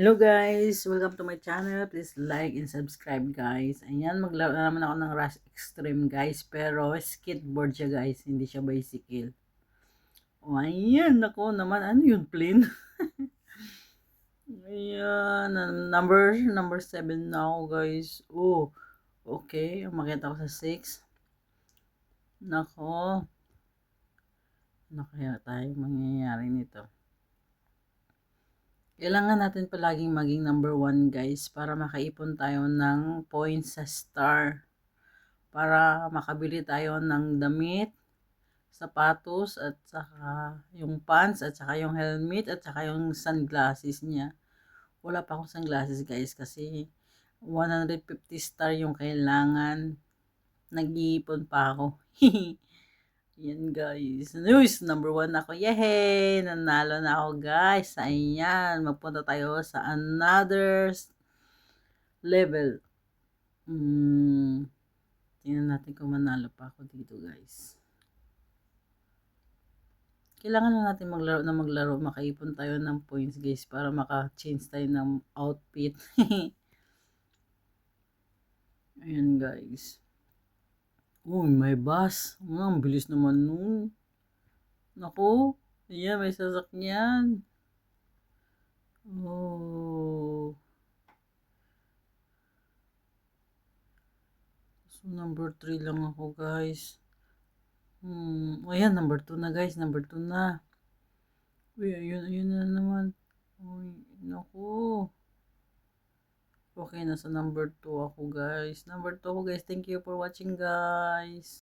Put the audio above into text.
Hello guys! Welcome to my channel. Please like and subscribe guys. Ayan, maglaro na naman ako ng Rush Extreme guys. Pero skateboard siya guys. Hindi siya bicycle. O ayan, ako naman. Ano yun, plane? Ayan, number 7 na ako guys. Oh, okay. Umakit ako sa 6. Nako. Ano kaya tayo mangyayari nito? Kailangan natin palaging maging number 1 guys para makaipon tayo ng points sa star. Para makabili tayo ng damit, sapatos, at saka yung pants, at saka yung helmet, at saka yung sunglasses niya. Wala pa akong sunglasses guys kasi 150 star yung kailangan. Nag-iipon pa ako. Yan guys. News, number 1 ako. Yehey! Nanalo na ako guys. Ayan, magpunta tayo sa another level. Tingnan natin kung manalo pa ako dito guys. Kailangan na natin maglaro, makaipon tayo ng points guys para maka-change tayo ng outfit. Ayan guys. Uy, may bus. Ang bilis naman nun. Naku, ayan, may sasakyan. Oh. So, number 3 lang ako guys. Ayan, number 2 na guys. Number 2 na. Uy, ayun na naman. Uy, naku. Okay, nasa number 2 ako guys. Number 2 ako guys. Thank you for watching guys.